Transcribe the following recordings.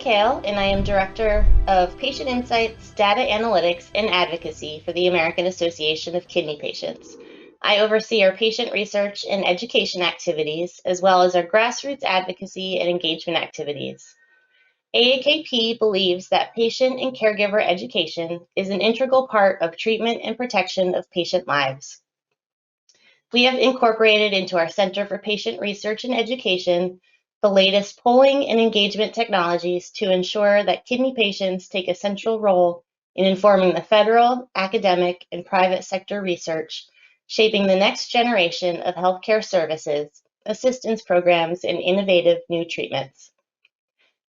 Kahle, and I am Director of Patient Insights, Data Analytics, and Advocacy for the American Association of Kidney Patients. I oversee our patient research and education activities, as well as our grassroots advocacy and engagement activities. AAKP believes that patient and caregiver education is an integral part of treatment and protection of patient lives. We have incorporated into our Center for Patient Research and Education the latest polling and engagement technologies to ensure that kidney patients take a central role in informing the federal, academic, and private sector research, shaping the next generation of healthcare services, assistance programs, and innovative new treatments.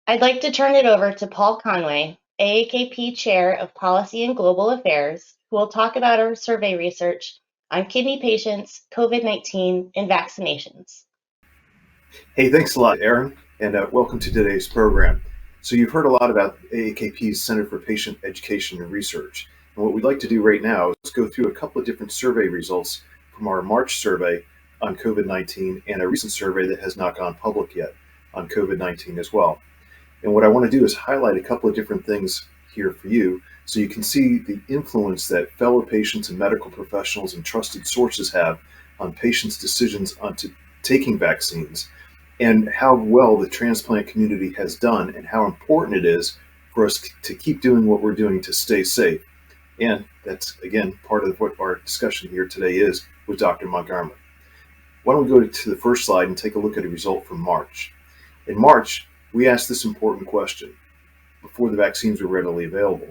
I'd like to turn it over to Paul Conway, AAKP Chair of Policy and Global Affairs, who will talk about our survey research on kidney patients, COVID-19, and vaccinations. Hey, thanks a lot, Erin, and welcome to today's program. So you've heard a lot about AAKP's Center for Patient Education and Research. And what we'd like to do right now is go through a couple of different survey results from our March survey on COVID-19 and a recent survey that has not gone public yet on COVID-19 as well. And what I want to do is highlight a couple of different things here for you so you can see the influence that fellow patients and medical professionals and trusted sources have on patients' decisions on taking vaccines, and how well the transplant community has done and how important it is for us to keep doing what we're doing to stay safe. And that's, again, part of what our discussion here today is with Dr. Montgomery. Why don't we go to the first slide and take a look at a result from March. In March, we asked this important question before the vaccines were readily available.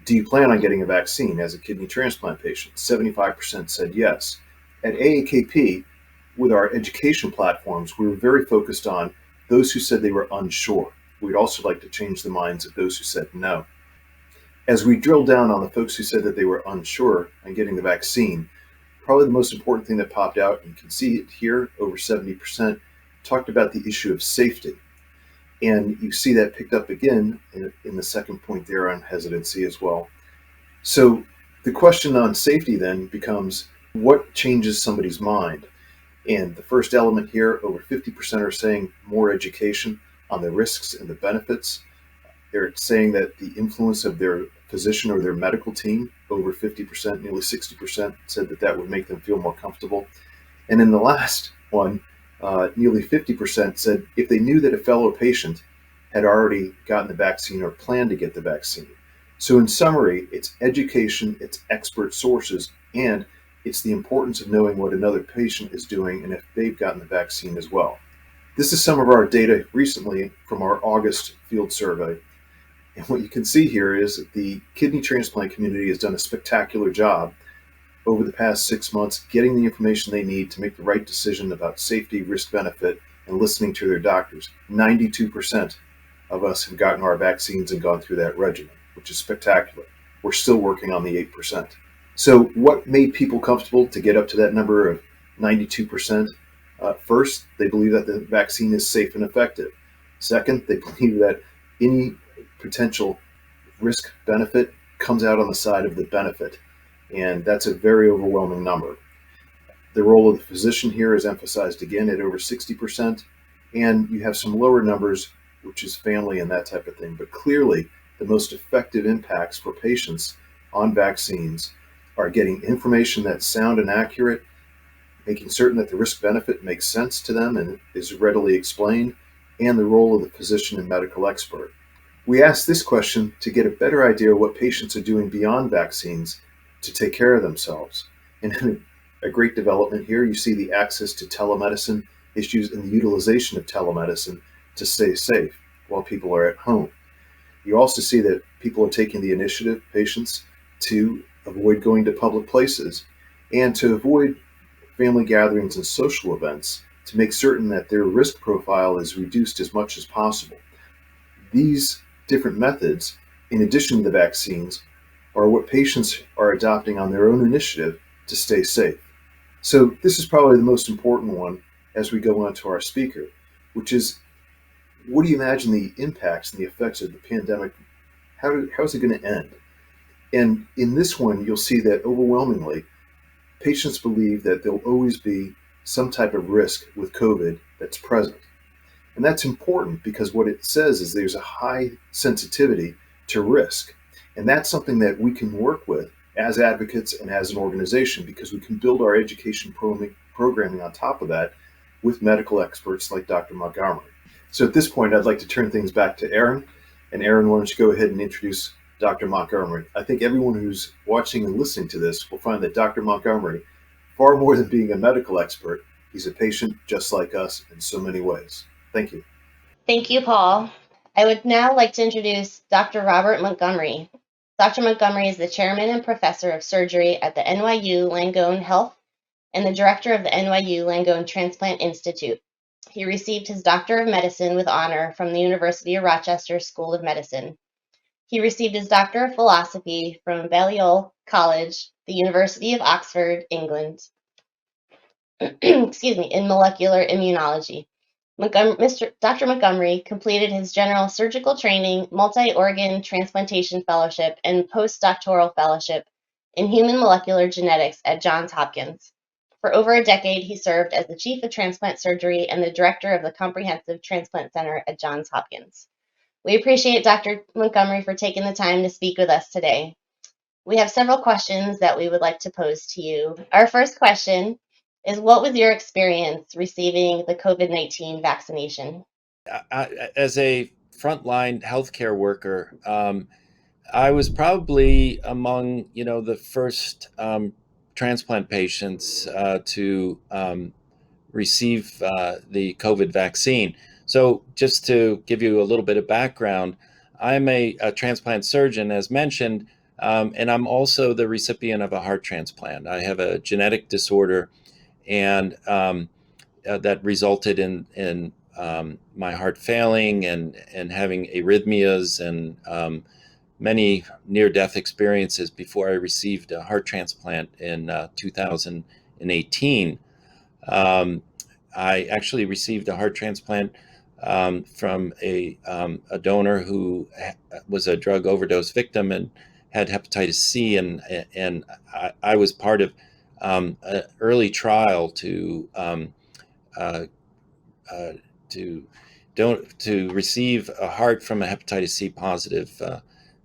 Do you plan on getting a vaccine as a kidney transplant patient? 75% said yes. At AAKP, with our education platforms, we were very focused on those who said they were unsure. We'd also like to change the minds of those who said no. As we drilled down on the folks who said that they were unsure on getting the vaccine, probably the most important thing that popped out, and you can see it here, over 70%, talked about the issue of safety. And you see that picked up again in the second point there on hesitancy as well. So the question on safety then becomes, what changes somebody's mind? And the first element here, over 50% are saying more education on the risks and the benefits. They're saying that the influence of their physician or their medical team, over 50%, nearly 60%, said that that would make them feel more comfortable. And in the last one, nearly 50% said if they knew that a fellow patient had already gotten the vaccine or planned to get the vaccine. So in summary, it's education, it's expert sources, and it's the importance of knowing what another patient is doing and if they've gotten the vaccine as well. This is some of our data recently from our August field survey. And what you can see here is that the kidney transplant community has done a spectacular job over the past 6 months getting the information they need to make the right decision about safety, risk, benefit, and listening to their doctors. 92% of us have gotten our vaccines and gone through that regimen, which is spectacular. We're still working on the 8%. So what made people comfortable to get up to that number of 92%? First, they believe that the vaccine is safe and effective. Second, they believe that any potential risk benefit comes out on the side of the benefit. And that's a very overwhelming number. The role of the physician here is emphasized again at over 60%. And you have some lower numbers, which is family and that type of thing. But clearly, the most effective impacts for patients on vaccines are getting information that's sound and accurate, making certain that the risk-benefit makes sense to them and is readily explained, and the role of the physician and medical expert. We asked this question to get a better idea of what patients are doing beyond vaccines to take care of themselves. And a great development here, you see the access to telemedicine issues and the utilization of telemedicine to stay safe while people are at home. You also see that people are taking the initiative, patients, to avoid going to public places and to avoid family gatherings and social events to make certain that their risk profile is reduced as much as possible. These different methods, in addition to the vaccines, are what patients are adopting on their own initiative to stay safe. So this is probably the most important one as we go on to our speaker, which is, what do you imagine the impacts and the effects of the pandemic? How is it going to end? And in this one, you'll see that overwhelmingly, patients believe that there'll always be some type of risk with COVID that's present. And that's important because what it says is there's a high sensitivity to risk. And that's something that we can work with as advocates and as an organization because we can build our education programming on top of that with medical experts like Dr. Montgomery. So at this point, I'd like to turn things back to Erin. And Erin, why don't you go ahead and introduce Dr. Montgomery? I think everyone who's watching and listening to this will find that Dr. Montgomery, far more than being a medical expert, he's a patient just like us in so many ways. Thank you. Thank you, Paul. I would now like to introduce Dr. Robert Montgomery. Dr. Montgomery is the chairman and professor of surgery at the NYU Langone Health and the director of the NYU Langone Transplant Institute. He received his Doctor of Medicine with honor from the University of Rochester School of Medicine. He received his Doctor of Philosophy from Balliol College, the University of Oxford, England, in molecular immunology. Dr. Montgomery completed his general surgical training, multi-organ transplantation fellowship, and postdoctoral fellowship in human molecular genetics at Johns Hopkins. For over a decade, he served as the chief of transplant surgery and the director of the Comprehensive Transplant Center at Johns Hopkins. We appreciate Dr. Montgomery for taking the time to speak with us today. We have several questions that we would like to pose to you. Our first question is, what was your experience receiving the COVID-19 vaccination? As a frontline healthcare worker, I was probably among the first transplant patients to receive the COVID vaccine. So just to give you a little bit of background, I'm a transplant surgeon, as mentioned, and I'm also the recipient of a heart transplant. I have a genetic disorder, and that resulted in my heart failing and having arrhythmias and many near-death experiences before I received a heart transplant in 2018. I actually received a heart transplant from a donor who was a drug overdose victim and had hepatitis C, and I was part of an early trial to receive a heart from a hepatitis C positive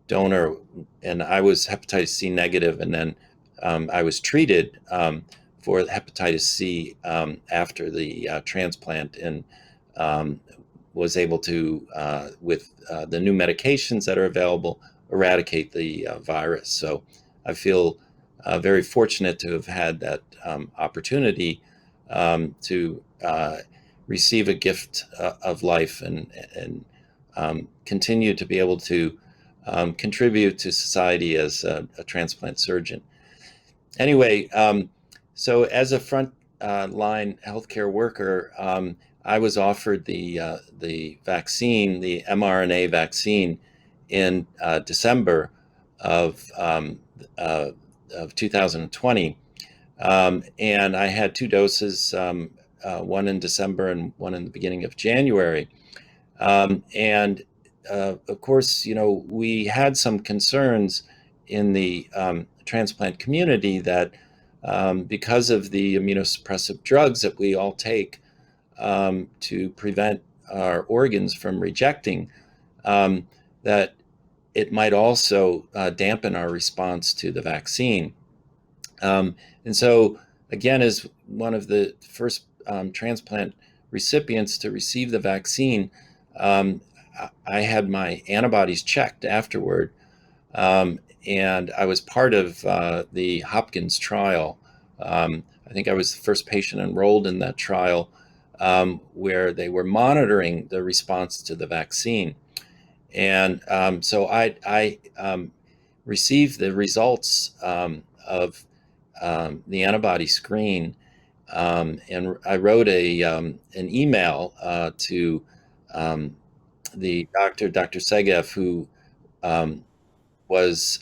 donor, and I was hepatitis C negative, and then I was treated for hepatitis C after the transplant, and was able to, with the new medications that are available, eradicate the virus. So I feel very fortunate to have had that opportunity to receive a gift of life and continue to be able to contribute to society as a transplant surgeon. Anyway, so as a front line healthcare worker, I was offered the vaccine, the mRNA vaccine, in December of 2020, and I had two doses, one in December and one in the beginning of January, and of course, we had some concerns in the transplant community that because of the immunosuppressive drugs that we all take to prevent our organs from rejecting, that it might also dampen our response to the vaccine. And so, again, as one of the first transplant recipients to receive the vaccine, I had my antibodies checked afterward, and I was part of the Hopkins trial. I think I was the first patient enrolled in that trial, where they were monitoring the response to the vaccine. And so I received the results of the antibody screen, and I wrote an email to the Dr. Segev, who was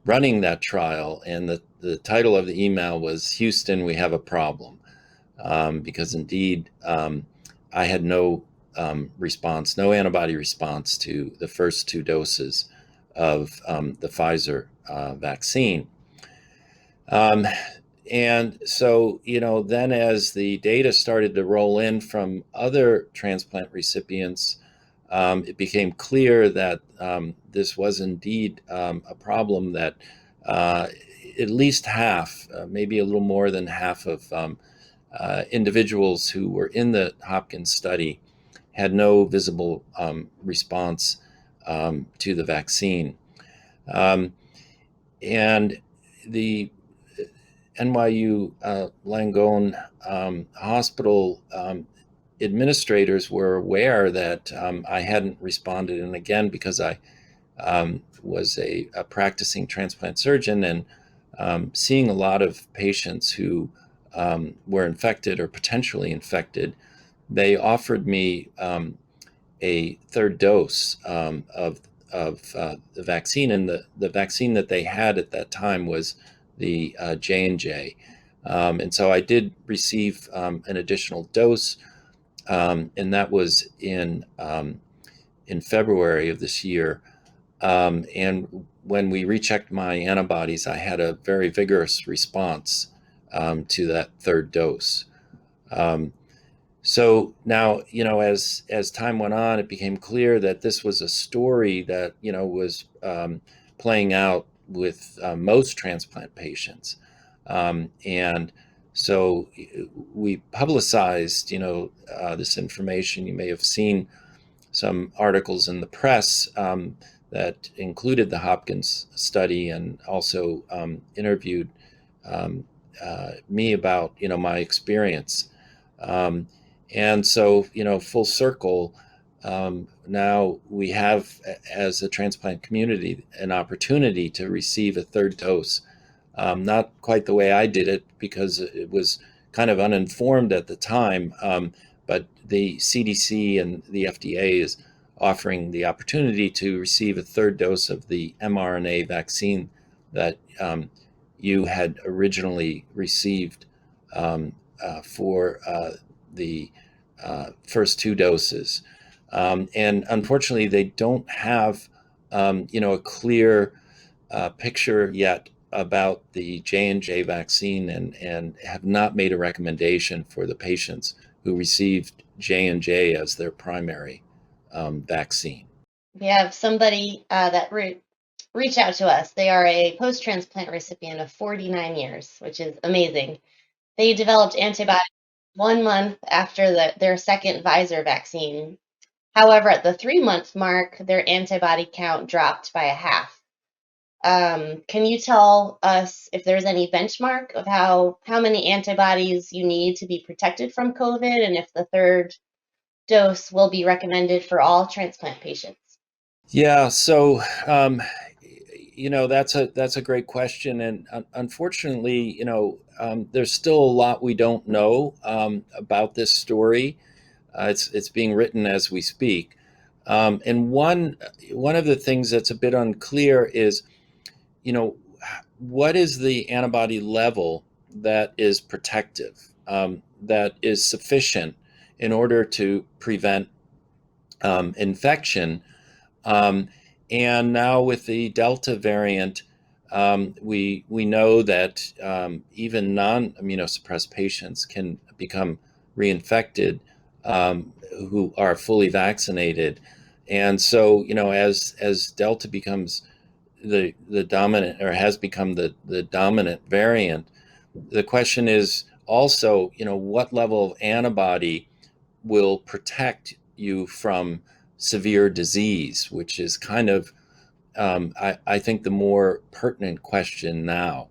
running that trial, and the title of the email was "Houston, we have a problem," because indeed I had no response, no antibody response to the first two doses of the Pfizer vaccine. And so, then as the data started to roll in from other transplant recipients, it became clear that this was indeed a problem that at least half, maybe a little more than half of individuals who were in the Hopkins study had no visible response to the vaccine. And the NYU Langone Hospital administrators were aware that I hadn't responded. And again, because I was a practicing transplant surgeon and seeing a lot of patients who were infected or potentially infected, they offered me a third dose of the vaccine, and the vaccine that they had at that time was the J&J, and so I did receive an additional dose, and that was in February of this year. And when we rechecked my antibodies, I had a very vigorous response to that third dose. So now, as time went on, it became clear that this was a story that, was playing out with most transplant patients. And so we publicized, this information. You may have seen some articles in the press that included the Hopkins study, and also interviewed me about, my experience. And so, full circle, now we have, as a transplant community, an opportunity to receive a third dose. Not quite the way I did it, because it was kind of uninformed at the time, but the CDC and the FDA is offering the opportunity to receive a third dose of the mRNA vaccine that you had originally received for the first two doses. And unfortunately, they don't have, a clear picture yet about the J&J vaccine, and have not made a recommendation for the patients who received J&J as their primary vaccine. We have somebody that reach out to us. They are a post-transplant recipient of 49 years, which is amazing. They developed antibodies 1 month after their second Pfizer vaccine. However, at the 3-month mark, their antibody count dropped by a half. Can you tell us if there's any benchmark of how many antibodies you need to be protected from COVID, and if the third dose will be recommended for all transplant patients? Yeah, so that's a great question, and unfortunately, there's still a lot we don't know about this story. It's being written as we speak, and one of the things that's a bit unclear is, what is the antibody level that is protective, that is sufficient in order to prevent infection. And now with the Delta variant, we know that even non-immunosuppressed patients can become reinfected, who are fully vaccinated. And so, as Delta becomes the dominant, or has become the dominant variant, the question is also, what level of antibody will protect you from severe disease, which is kind of, I think, the more pertinent question now.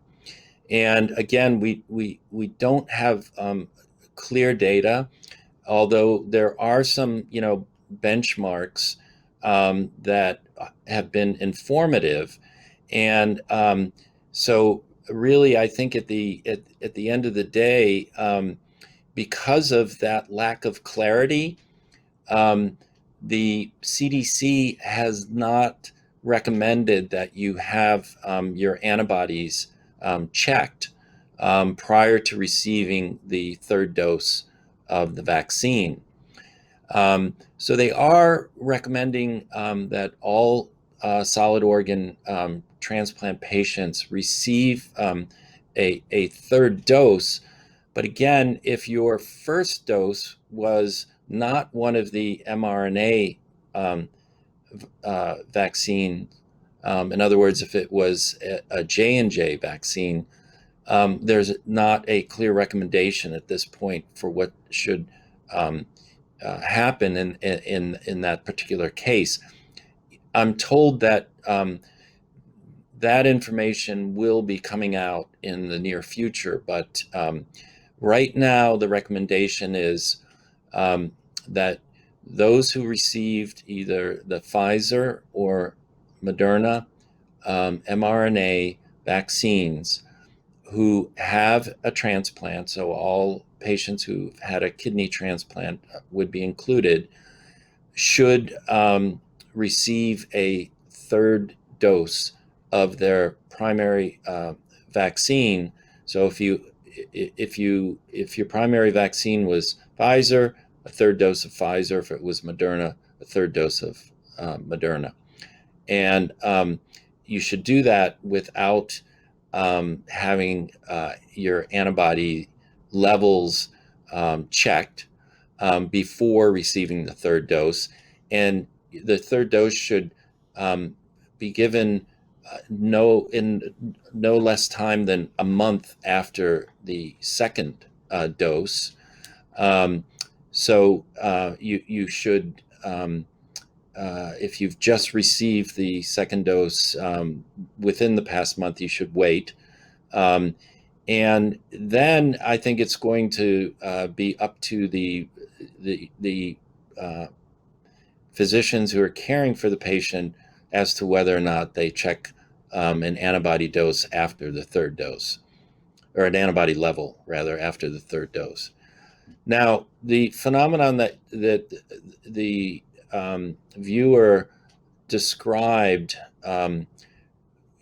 And again, we don't have clear data, although there are some, benchmarks that have been informative. And so really, I think at the end of the day, because of that lack of clarity, the CDC has not recommended that you have your antibodies checked prior to receiving the third dose of the vaccine. So they are recommending that all solid organ transplant patients receive a third dose. But again, if your first dose was not one of the mRNA vaccine, in other words, if it was a J&J vaccine, there's not a clear recommendation at this point for what should happen in that particular case. I'm told that that information will be coming out in the near future, but right now the recommendation is that those who received either the Pfizer or Moderna mRNA vaccines who have a transplant, so all patients who've had a kidney transplant would be included, should receive a third dose of their primary vaccine. So if your primary vaccine was Pfizer, a third dose of Pfizer. If it was Moderna, a third dose of Moderna. And you should do that without having your antibody levels checked before receiving the third dose. And the third dose should be given in no less time than a month after the second dose. So you should, if you've just received the second dose within the past month, you should wait. And then I think it's going to be up to the physicians who are caring for the patient as to whether or not they check an antibody dose after the third dose, or an antibody level rather after the third dose. Now, the phenomenon that the viewer described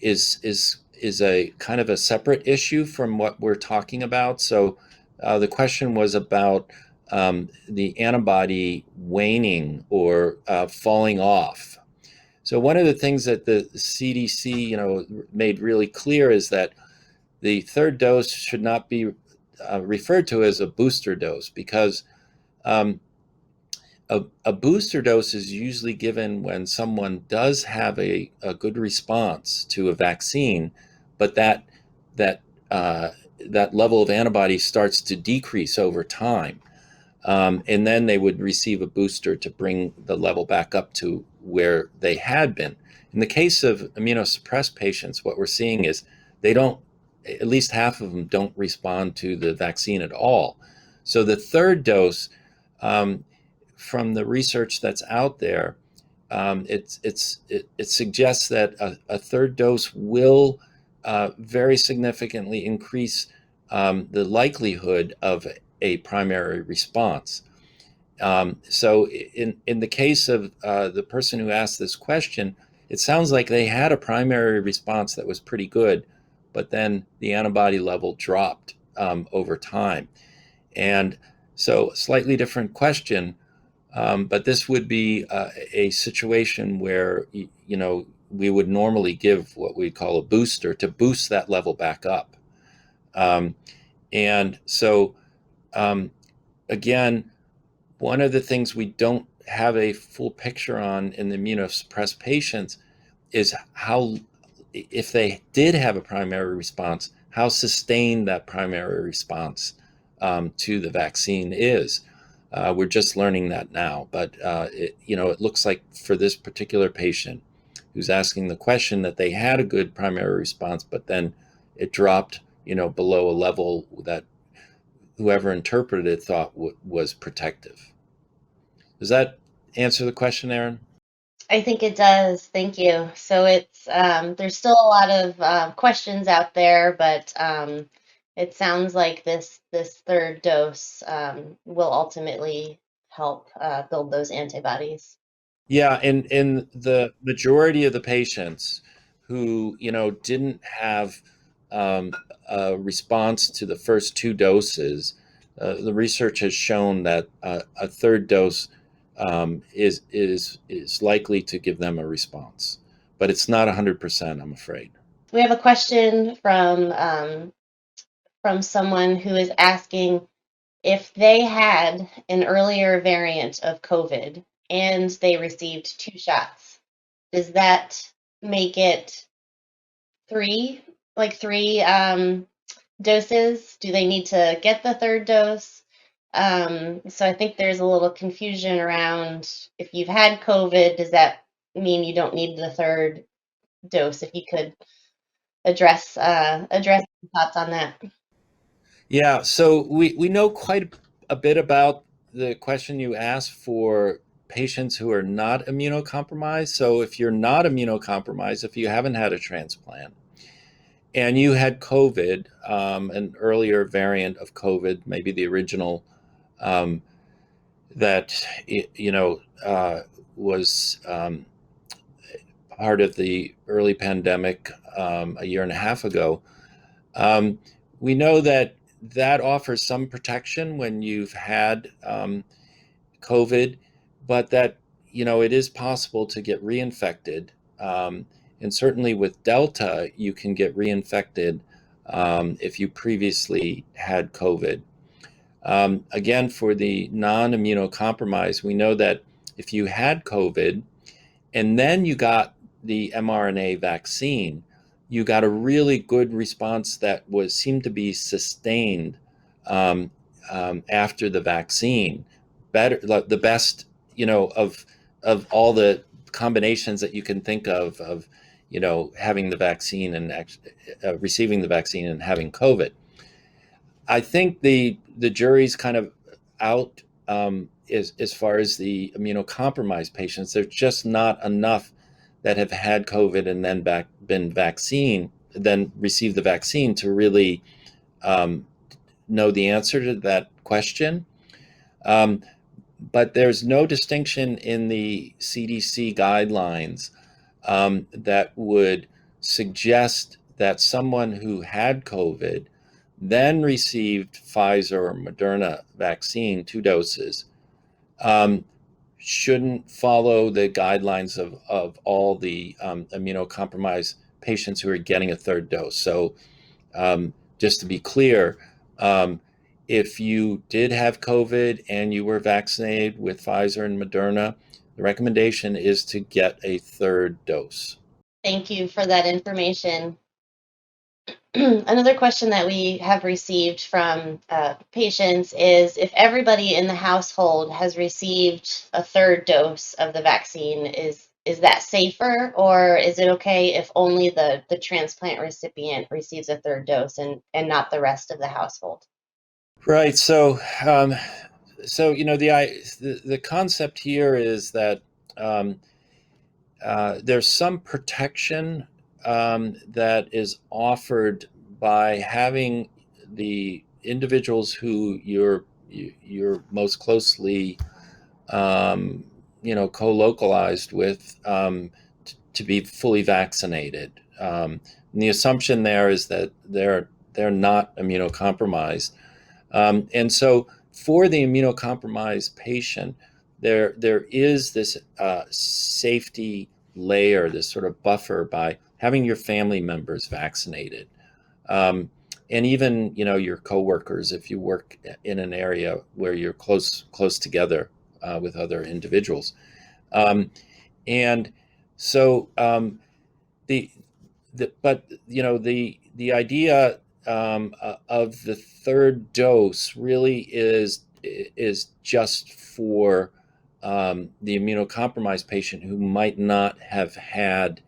is a kind of a separate issue from what we're talking about. So the question was about the antibody waning or falling off. So one of the things that the CDC, made really clear is that the third dose should not be referred to as a booster dose, because a booster dose is usually given when someone does have a good response to a vaccine, but that level of antibody starts to decrease over time. And then they would receive a booster to bring the level back up to where they had been. In the case of immunosuppressed patients, what we're seeing is at least half of them don't respond to the vaccine at all. So the third dose, from the research that's out there, it suggests that a third dose will very significantly increase the likelihood of a primary response. So in the case of the person who asked this question, it sounds like they had a primary response that was pretty good, but then the antibody level dropped over time. And so slightly different question, but this would be a situation where, we would normally give what we call a booster to boost that level back up. And so, again, one of the things we don't have a full picture on in the immunosuppressed patients is how, if they did have a primary response, how sustained that primary response to the vaccine is. We're just learning that now, but it looks like for this particular patient who's asking the question that they had a good primary response, but then it dropped, below a level that whoever interpreted it thought was protective. Does that answer the question, Erin? I think it does. Thank you. So it's there's still a lot of questions out there, but it sounds like this third dose will ultimately help build those antibodies. Yeah, in the majority of the patients who didn't have a response to the first two doses, the research has shown that a third dose is likely to give them a response, but it's not 100%, I'm afraid. We have a question from from someone who is asking if they had an earlier variant of COVID and they received 2 shots. Does that make it three, doses? Do they need to get the third dose? So I think there's a little confusion around if you've had COVID, does that mean you don't need the third dose? If you could address your thoughts on that. Yeah, so we know quite a bit about the question you asked for patients who are not immunocompromised. So if you're not immunocompromised, if you haven't had a transplant, and you had COVID, an earlier variant of COVID, maybe the original um, that was part of the early pandemic a year and a half ago. Um, we know that that offers some protection when you've had COVID, but that it is possible to get reinfected, and certainly with Delta, you can get reinfected if you previously had COVID. Again, for the non-immunocompromised, we know that if you had COVID and then you got the mRNA vaccine, you got a really good response that seemed to be sustained um, after the vaccine. Better, like the best, of all the combinations that you can think of, having the vaccine and receiving the vaccine and having COVID. I think the jury's kind of out as far as the immunocompromised patients. There's just not enough that have had COVID and then then received the vaccine to really know the answer to that question. But there's no distinction in the CDC guidelines that would suggest that someone who had COVID then received Pfizer or Moderna vaccine, 2 doses, shouldn't follow the guidelines of all the immunocompromised patients who are getting a third dose. So just to be clear, if you did have COVID and you were vaccinated with Pfizer and Moderna, the recommendation is to get a third dose. Thank you for that information. Another question that we have received from patients is if everybody in the household has received a third dose of the vaccine, is that safer, or is it okay if only the transplant recipient receives a third dose and not the rest of the household? Right. So the concept here is that um, there's some protection that is offered by having the individuals who you're most closely co-localized with to be fully vaccinated. And the assumption there is that they're not immunocompromised. And so for the immunocompromised patient, there is this safety layer, this sort of buffer by having your family members vaccinated. And even your coworkers, if you work in an area where you're close together with other individuals. And so the but the idea of the third dose really is just for the immunocompromised patient who might not have had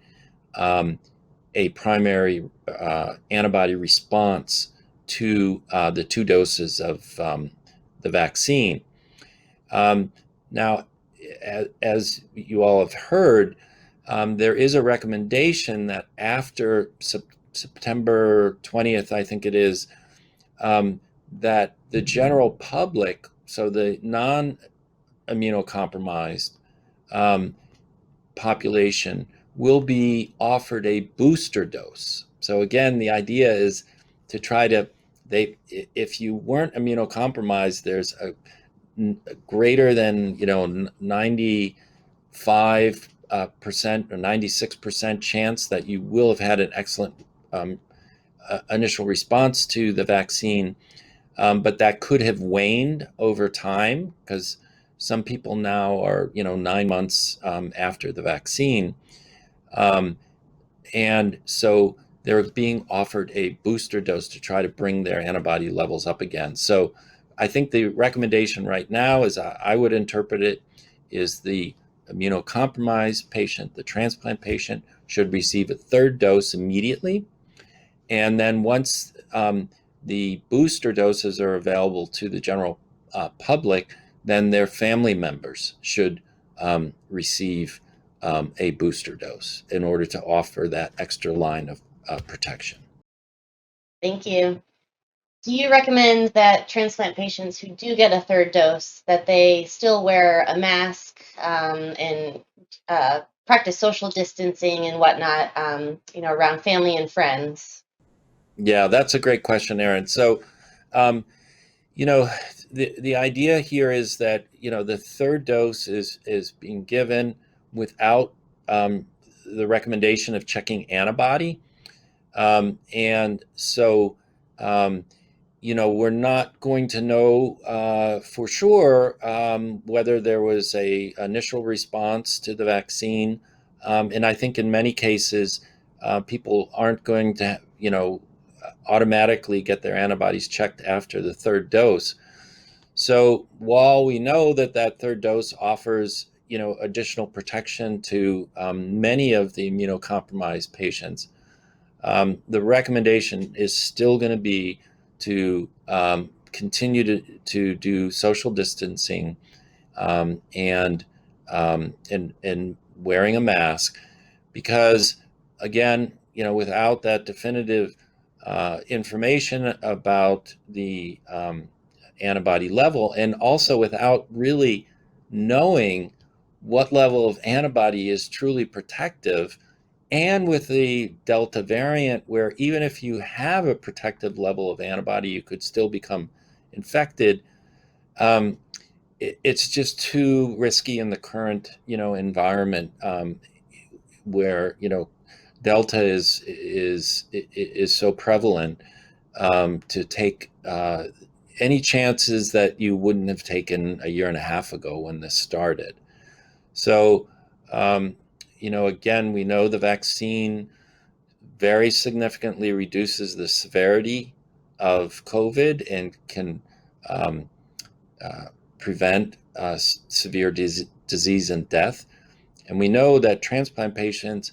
a primary antibody response to the 2 doses of the vaccine. Now, as you all have heard, there is a recommendation that after September 20th, I think it is, that the general public, so the non-immunocompromised population, will be offered a booster dose. So again, the idea is to try to, if you weren't immunocompromised, there's a greater than 95% or 96% chance that you will have had an excellent initial response to the vaccine, but that could have waned over time because some people now are 9 months after the vaccine, and so they're being offered a booster dose to try to bring their antibody levels up again. So I think the recommendation right now, as I would interpret it, is the immunocompromised patient, the transplant patient, should receive a third dose immediately. And then once the booster doses are available to the general public, then their family members should receive a booster dose in order to offer that extra line of protection. Thank you. Do you recommend that transplant patients who do get a third dose, that they still wear a mask and practice social distancing and whatnot, around family and friends? Yeah, that's a great question, Erin. So, you know, the idea here is that the third dose is being given without the recommendation of checking antibody, and so we're not going to know for sure whether there was a initial response to the vaccine, and I think in many cases people aren't going to automatically get their antibodies checked after the third dose. So while we know that that third dose offers additional protection to many of the immunocompromised patients, the recommendation is still going to be to continue to do social distancing, and wearing a mask, because again, without that definitive information about the antibody level, and also without really knowing what level of antibody is truly protective, and with the Delta variant, where even if you have a protective level of antibody, you could still become infected. It's just too risky in the current, environment, where Delta is so prevalent, to take any chances that you wouldn't have taken a year and a half ago when this started. So, again, we know the vaccine very significantly reduces the severity of COVID and can prevent severe disease and death. And we know that transplant patients,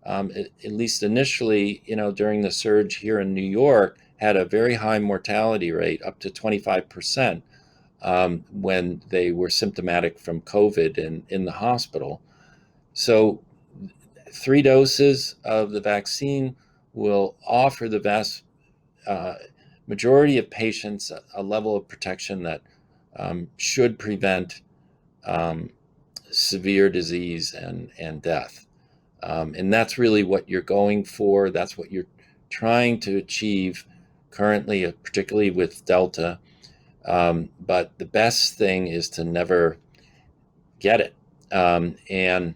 at least initially, during the surge here in New York, had a very high mortality rate, up to 25%, when they were symptomatic from COVID and in the hospital. So 3 doses of the vaccine will offer the vast majority of patients a level of protection that should prevent severe disease and death. And that's really what you're going for. That's what you're trying to achieve currently, particularly with Delta. But the best thing is to never get it. And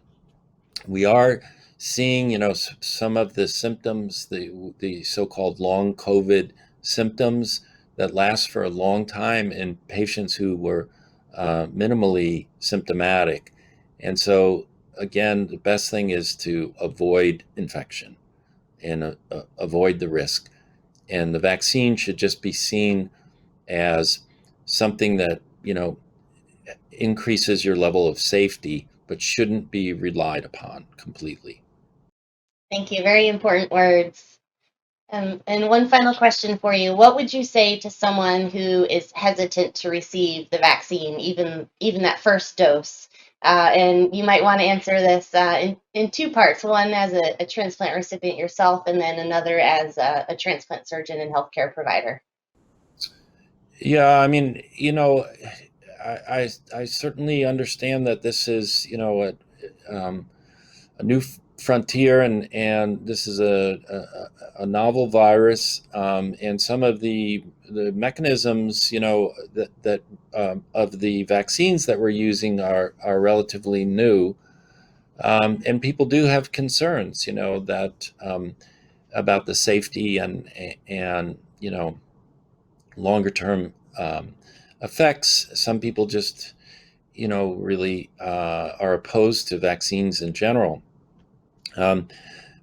we are seeing, some of the symptoms, the so-called long COVID symptoms that last for a long time in patients who were minimally symptomatic. And so, again, the best thing is to avoid infection and avoid the risk. And the vaccine should just be seen as something that, increases your level of safety, but shouldn't be relied upon completely. Thank you. Very important words. And one final question for you. What would you say to someone who is hesitant to receive the vaccine, even that first dose? And you might want to answer this in 2 parts. One as a transplant recipient yourself, and then another as a transplant surgeon and healthcare provider. Yeah, I mean, I certainly understand that this is, a new frontier, and this is a novel virus, and some of the mechanisms, that of the vaccines that we're using are relatively new, and people do have concerns, that about the safety and longer term effects. Some people just really are opposed to vaccines in general.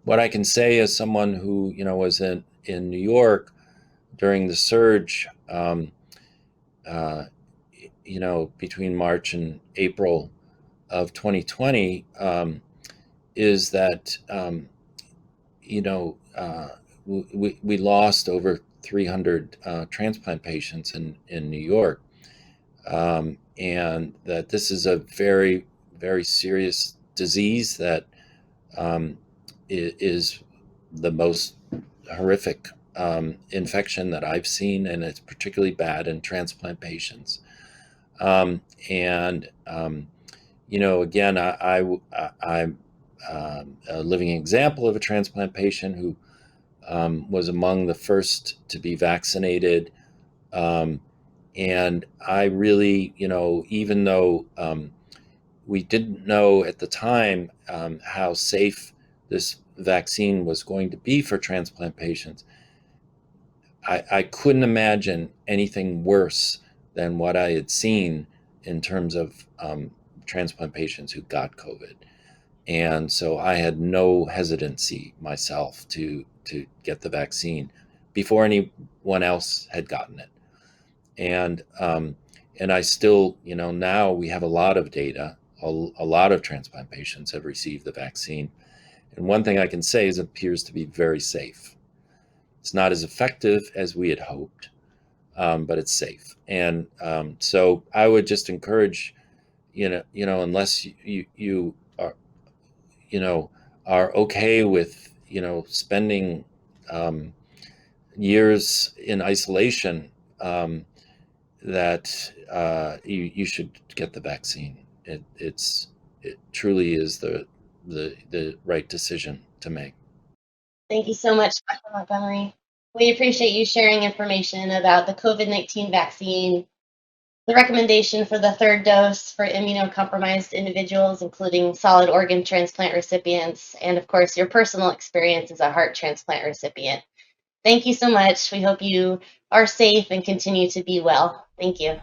What I can say as someone who was in New York during the surge, between March and April of 2020, is that we lost over 300 transplant patients in New York, and that this is a very, very serious disease that is the most horrific infection that I've seen, and it's particularly bad in transplant patients. And again, I'm a living example of a transplant patient who was among the first to be vaccinated. And I really, even though we didn't know at the time how safe this vaccine was going to be for transplant patients, I couldn't imagine anything worse than what I had seen in terms of transplant patients who got COVID. And so I had no hesitancy myself to get the vaccine before anyone else had gotten it. And I still, now we have a lot of data. A lot of transplant patients have received the vaccine. And one thing I can say is it appears to be very safe. It's not as effective as we had hoped, but it's safe. And so I would just encourage, unless you are, are okay with, spending years in isolation, that you should get the vaccine. It truly is the right decision to make. Thank you so much, Dr. Montgomery. We appreciate you sharing information about the COVID-19 vaccine, the recommendation for the third dose for immunocompromised individuals, including solid organ transplant recipients, and of course, your personal experience as a heart transplant recipient. Thank you so much. We hope you are safe and continue to be well. Thank you.